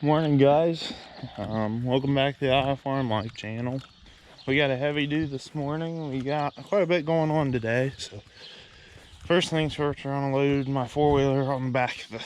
Morning, guys. Welcome back to the Iowa Farm Life channel. We got a heavy do this morning. We got quite a bit going on today. So first things first, we're gonna load my four-wheeler on the back of the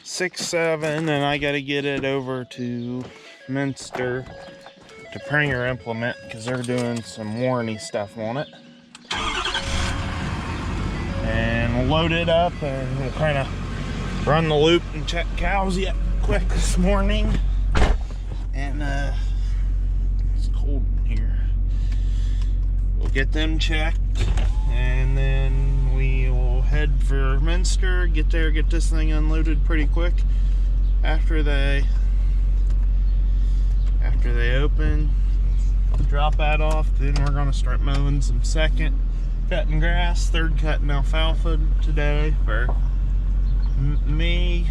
6.7, and I got to get it over to Minster to Pringer Implement because they're doing some warranty stuff on it. And we'll load it up and we'll kind of run the loop and check cows yet quick this morning. And it's cold in here. We'll get them checked and then we will head for Minster, get there, get this thing unloaded pretty quick. After they open, drop that off, then we're gonna start mowing some second cutting grass, third cutting alfalfa today for me.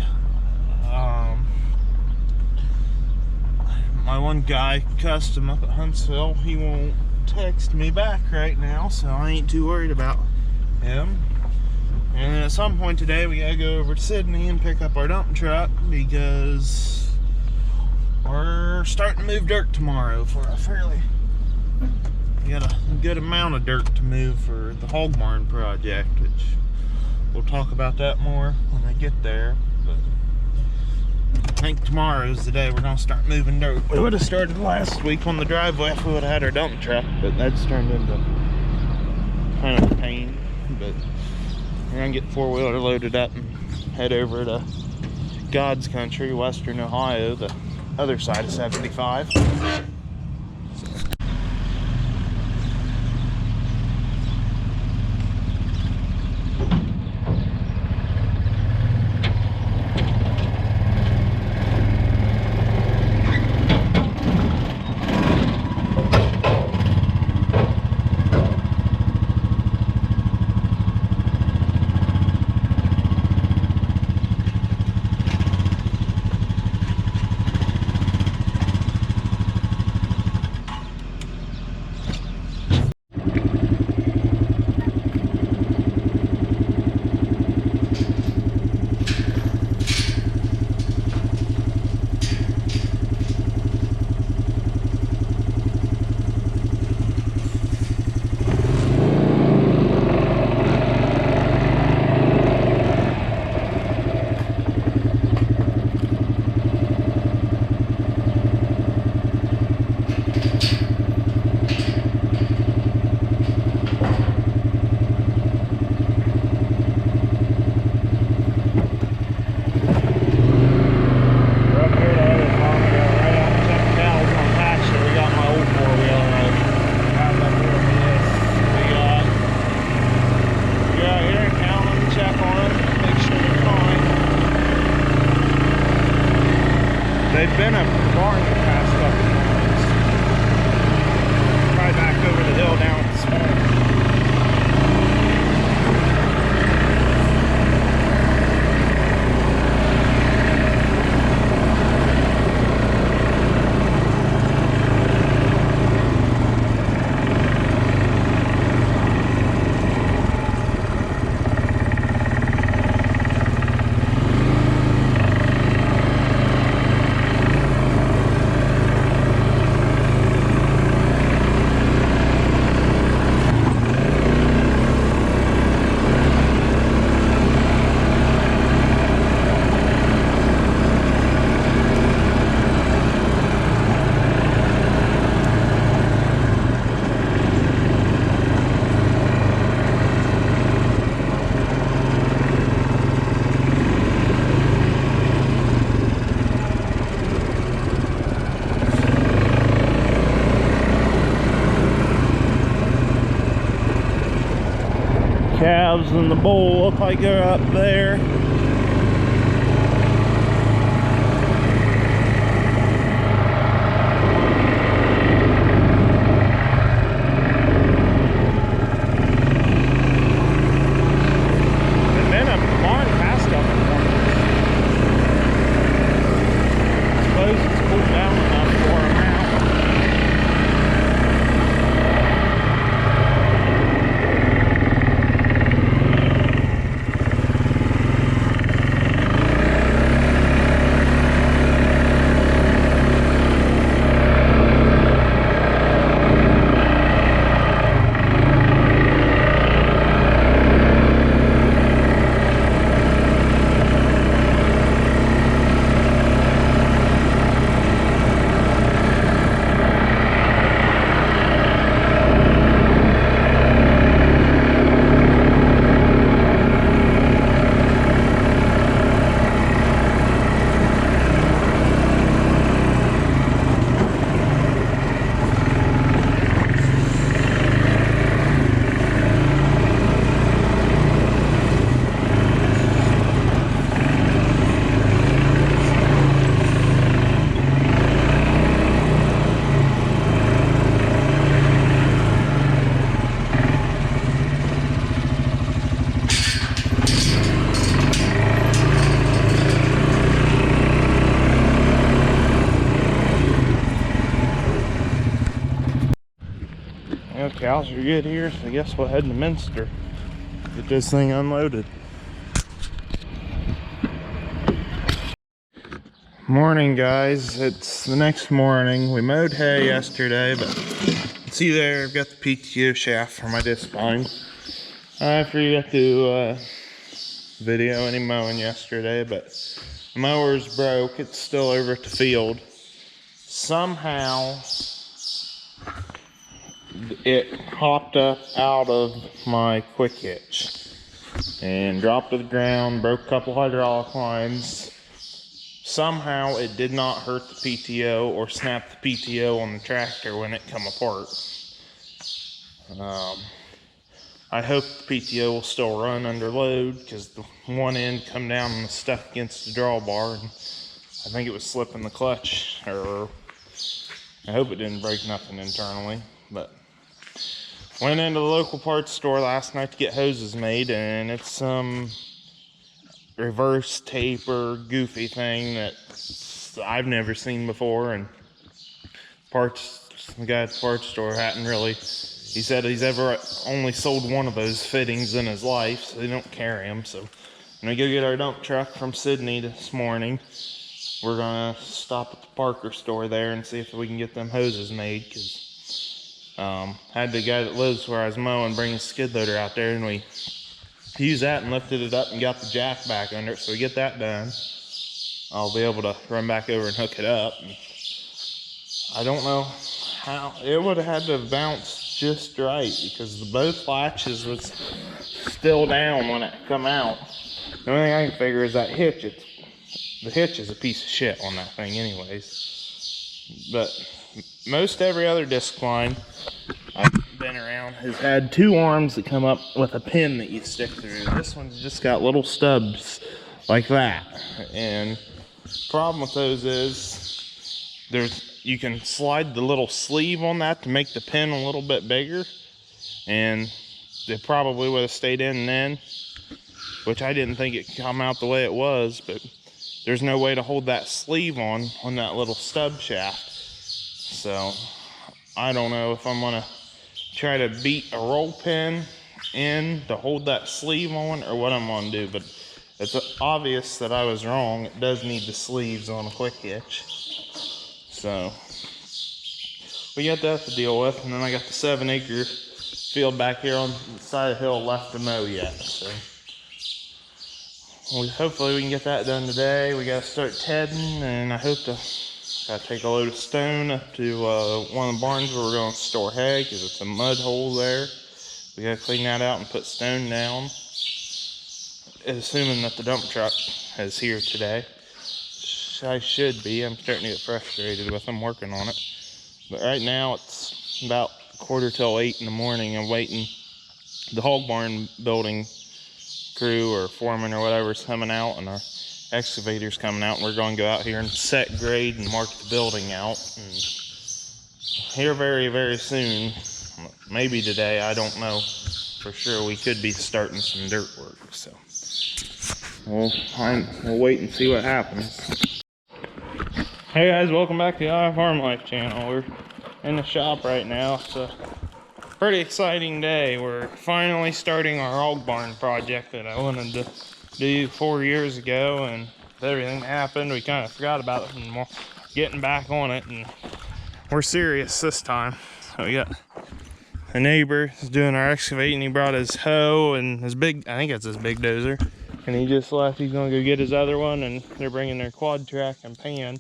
My one guy, Custom up at Huntsville, he won't text me back right now, so I ain't too worried about him. And then at some point today, we gotta go over to Sydney and pick up our dump truck because we're starting to move dirt tomorrow for we got a good amount of dirt to move for the hog barn project, which we'll talk about that more when I get there. But I think tomorrow's the day we're gonna start moving dirt. We would have started last week on the driveway if we would have had our dump truck, but that's turned into kind of a pain. But we're gonna get the four-wheeler loaded up and head over to God's country, Western Ohio, the other side of 75. They've been up the barn the past couple of months. Probably back over the hill down at the small. Calves and the bull look like they're up there. They've been up the barn past couple mornings. I suppose it's cooled down enough for them now. cows are good here, so I guess we'll head to Minster. Get this thing unloaded. Morning, guys. It's the next morning. We mowed hay yesterday, but see there, I've got the PTO shaft for my disc vine. I forgot to video any mowing yesterday, but the mower's broke. It's still over at the field. Somehow it hopped up out of my quick hitch and dropped to the ground, broke a couple hydraulic lines. Somehow it did not hurt the PTO or snap the PTO on the tractor when it come apart. I hope the PTO will still run under load, because the one end come down and was stuck against the drawbar, and I think it was slipping the clutch, or I hope it didn't break nothing internally. But went into the local parts store last night to get hoses made, and it's some reverse taper goofy thing that I've never seen before, and the guy at the parts store hadn't really, he said he's only sold one of those fittings in his life, so they don't carry them. So when we go get our dump truck from Sydney this morning, we're gonna stop at the Parker store there and see if we can get them hoses made, because had the guy that lives where I was mowing bring his skid loader out there, and we used that and lifted it up and got the jack back under it. So we get that done, I'll be able to run back over and hook it up. And I don't know how it would have had to have bounced just right, because both latches was still down when it come out. The only thing I can figure is that hitch. The hitch is a piece of shit on that thing anyways. But most every other disc line I've been around has had two arms that come up with a pin that you stick through. This one's just got little stubs like that. And the problem with those is you can slide the little sleeve on that to make the pin a little bit bigger, and they probably would have stayed in then, which I didn't think it could come out the way it was, but there's no way to hold that sleeve on that little stub shaft. So I don't know if I'm gonna try to beat a roll pin in to hold that sleeve on, or what I'm gonna do. But it's obvious that I was wrong. It does need the sleeves on a quick hitch. So we got that to deal with, and then I got the 7-acre field back here on the side of the hill left to mow yet. So hopefully we can get that done today. We gotta start tedding, and I hope to take a load of stone up to one of the barns where we're going to store hay, because it's a mud hole there. We got to clean that out and put stone down, assuming that the dump truck is here today. I should be. I'm starting to get frustrated with them working on it. But right now it's about 7:45 in the morning. I'm waiting. The hog barn building crew or foreman or whatever is coming out, and our excavator's coming out, and we're going to go out here and set grade and mark the building out. And here very, very soon, maybe today, I don't know for sure, we could be starting some dirt work. So we'll wait and see what happens. Hey guys, welcome back to the Iowa Farm Life channel. We're in the shop right now. It's a pretty exciting day. We're finally starting our hog barn project that I wanted to do 4 years ago, and with everything that happened, we kind of forgot about it, and we're getting back on it, and we're serious this time. So we got a neighbor who's doing our excavating. He brought his hoe and his big, I think it's his big dozer, and he just left. He's gonna go get his other one, and they're bringing their quad track and pan.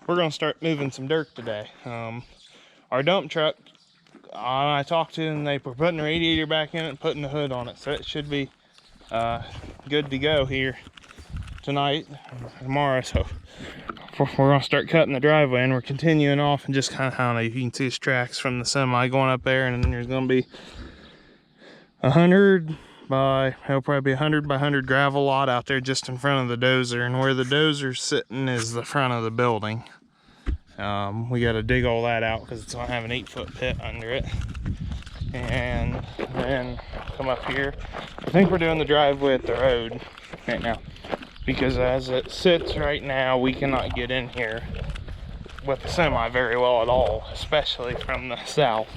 We're gonna start moving some dirt today. Our dump truck, I talked to them, they were putting the radiator back in it and putting the hood on it, so it should be good to go here tonight, tomorrow. So we're gonna start cutting the driveway, and we're continuing off, and just kind of, I don't know, you can see his tracks from the semi going up there, and then there's gonna be 100 by 100 gravel lot out there just in front of the dozer, and where the dozer's sitting is the front of the building. We got to dig all that out because it's gonna have an 8-foot pit under it, and then come up here. I think we're doing the driveway at the road right now, because as it sits right now, we cannot get in here with the semi very well at all, especially from the south.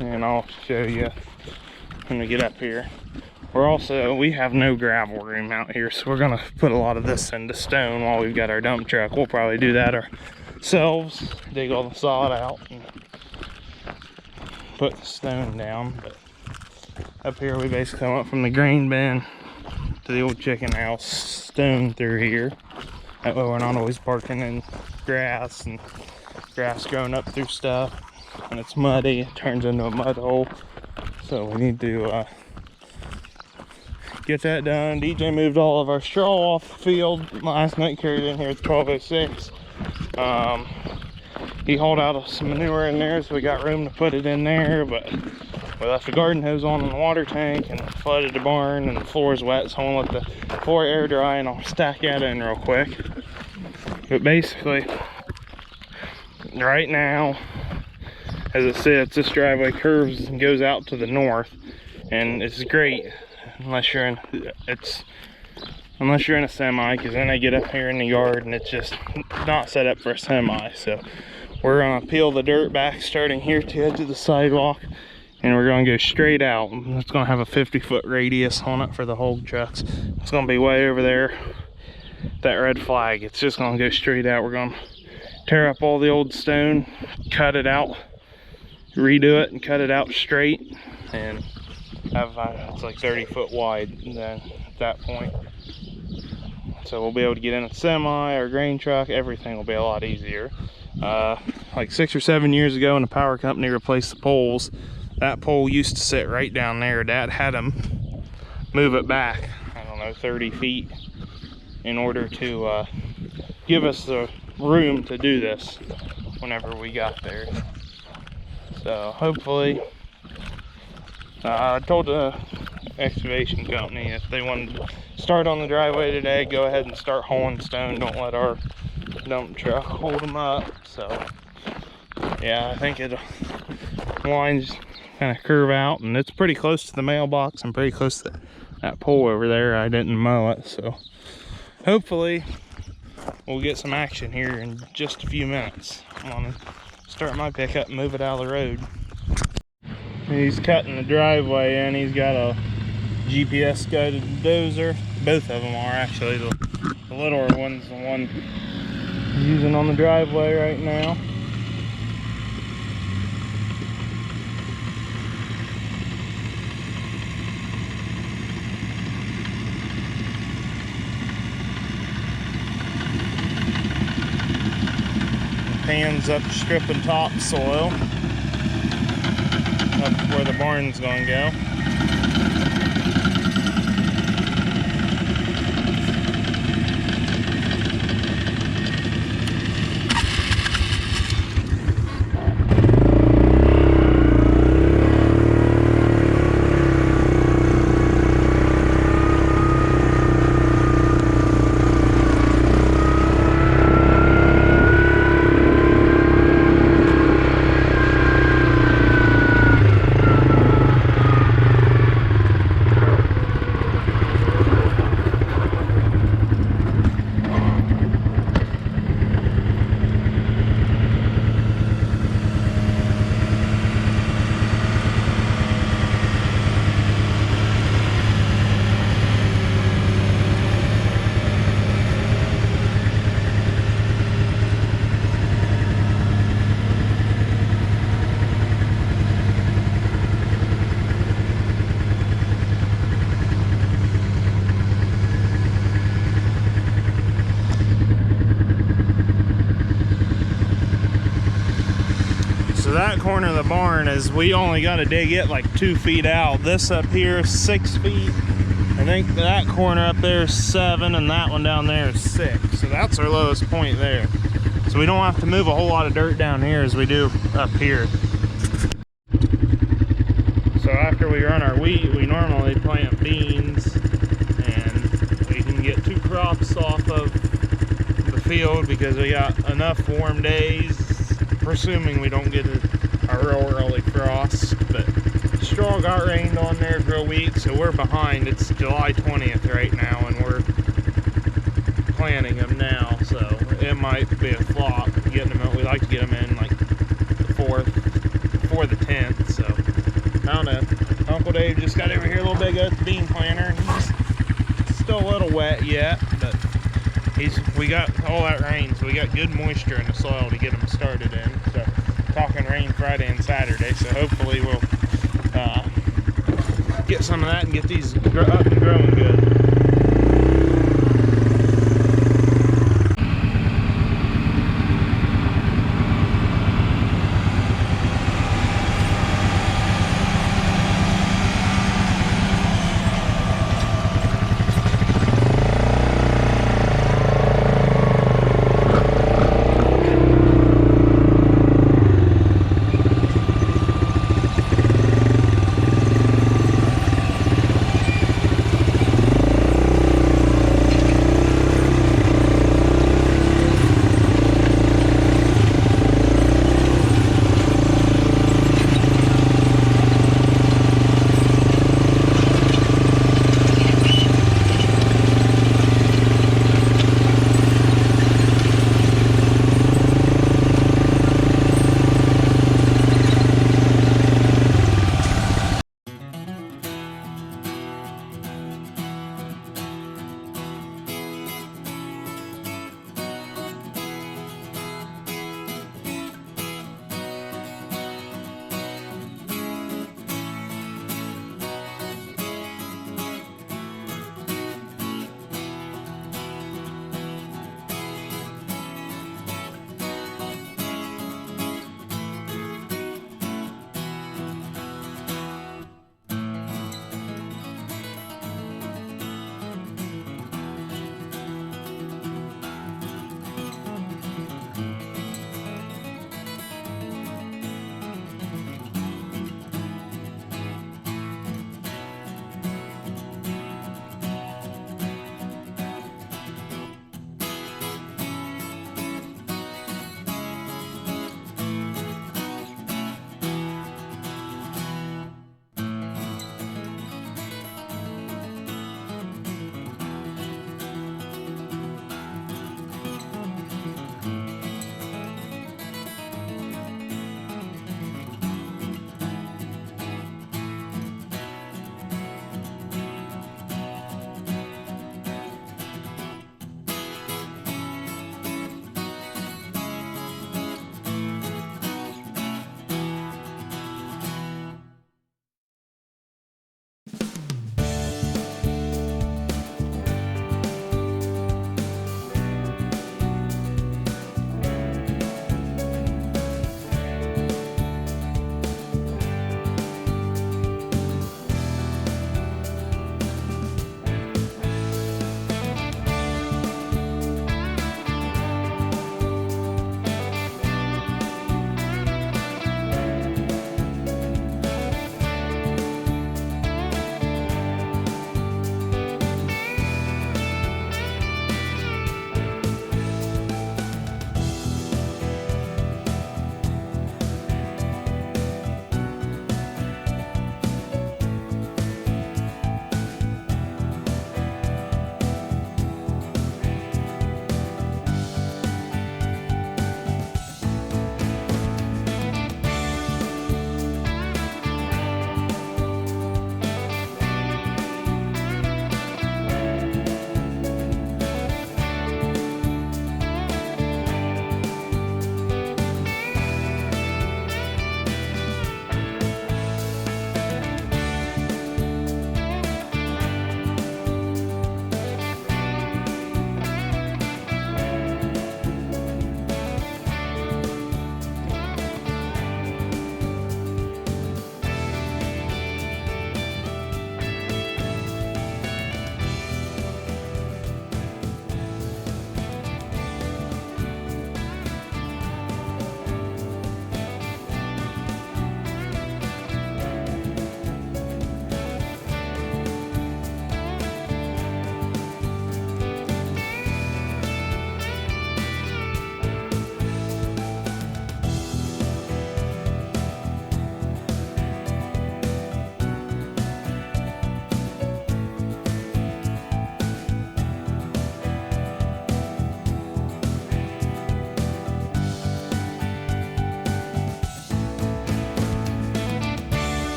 and I'll show you when we get up here. We have no gravel room out here, so we're gonna put a lot of this into stone while we've got our dump truck. We'll probably do that ourselves, dig all the sod out and put the stone down. But up here we basically went from the grain bin to the old chicken house, stone through here. That way we're not always parking in grass and grass growing up through stuff. When it's muddy, it turns into a mud hole. So we need to get that done. DJ moved all of our straw off the field last night, carried in here at 12:06. He hauled out some manure in there, so we got room to put it in there, but we left the garden hose on in the water tank and flooded the barn, and the floor is wet, so I'm gonna let the floor air dry and I'll stack that in real quick. But basically, right now, as it sits, this driveway curves and goes out to the north, and it's great unless you're in a semi, because then I get up here in the yard and it's just not set up for a semi. So we're gonna peel the dirt back starting here to the edge of the sidewalk, and we're gonna go straight out. It's gonna have a 50-foot radius on it for the whole trucks. It's gonna be way over there, that red flag. It's just gonna go straight out. We're gonna tear up all the old stone, cut it out, redo it and cut it out straight, and have it's like 30 foot wide then at that point. So we'll be able to get in a semi or grain truck. Everything will be a lot easier. Like 6 or 7 years ago when the power company replaced the poles, that pole used to sit right down there. Dad had them move it back, I don't know, 30 feet in order to give us the room to do this whenever we got there. So hopefully, I told the excavation company if they wanted to start on the driveway today, go ahead and start hauling stone. Don't let our dump truck hold them up. So yeah, I think lines kind of curve out, and it's pretty close to the mailbox and pretty close to that pole over there. I didn't mow it, so hopefully we'll get some action here in just a few minutes. I'm gonna start my pickup and move it out of the road. He's cutting the driveway in. He's got a GPS guided dozer. Both of them are actually. The littler one's the one he's using on the driveway right now. Hands up stripping topsoil up where the barn's gonna go. So that corner of the barn is, we only got to dig it like 2 feet out. This up here is 6 feet. I think that corner up there is 7, and that one down there is 6. So that's our lowest point there. So we don't have to move a whole lot of dirt down here as we do up here. So after we run our wheat, we normally plant beans, and we can get 2 crops off of the field because we got enough warm days, presuming we don't get a real early frost. But straw got rained on there for a week, so we're behind. It's July 20th right now, and we're planting them now, so it might be a flop getting them out. We like to get them in like the 4th before the 10th, so Found it. Uncle Dave just got over here a little big oak bean planter. He's still a little wet yet, but we got all that rain, so we got good moisture in the soil to get them started in. So talking rain Friday and Saturday, so hopefully we'll get some of that and get these up and growing good.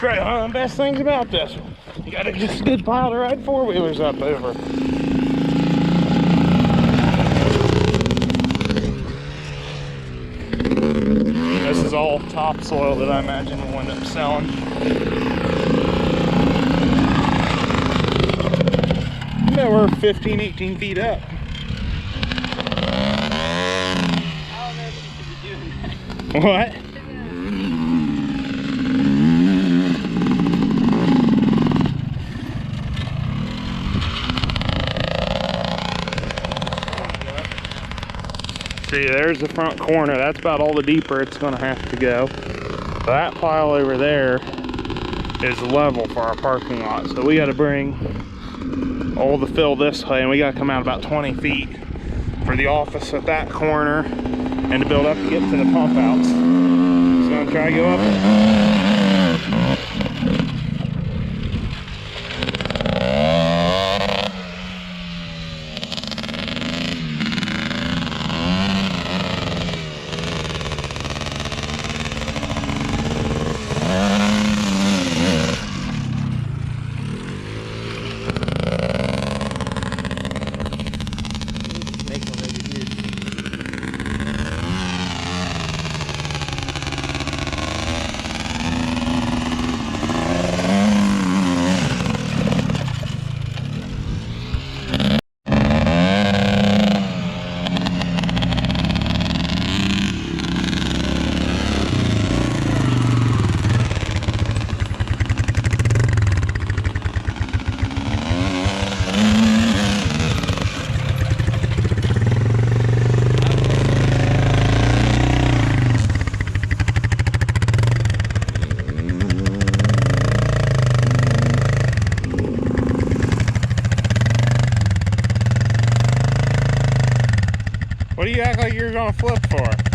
Right, one of the best things about this one. You got a just good pile to ride four-wheelers up over. This is all topsoil that I imagine we'll end up selling. I bet we're 15, 18 feet up. I don't know if you should be doing that. What? See, there's the front corner. That's about all the deeper it's gonna have to go. That pile over there is level for our parking lot. So we gotta bring all the fill this way, and we gotta come out about 20 feet for the office at that corner and to build up to get to the pump outs. So I'm gonna try to go up. Make one over here. What do you act like you're gonna flip for?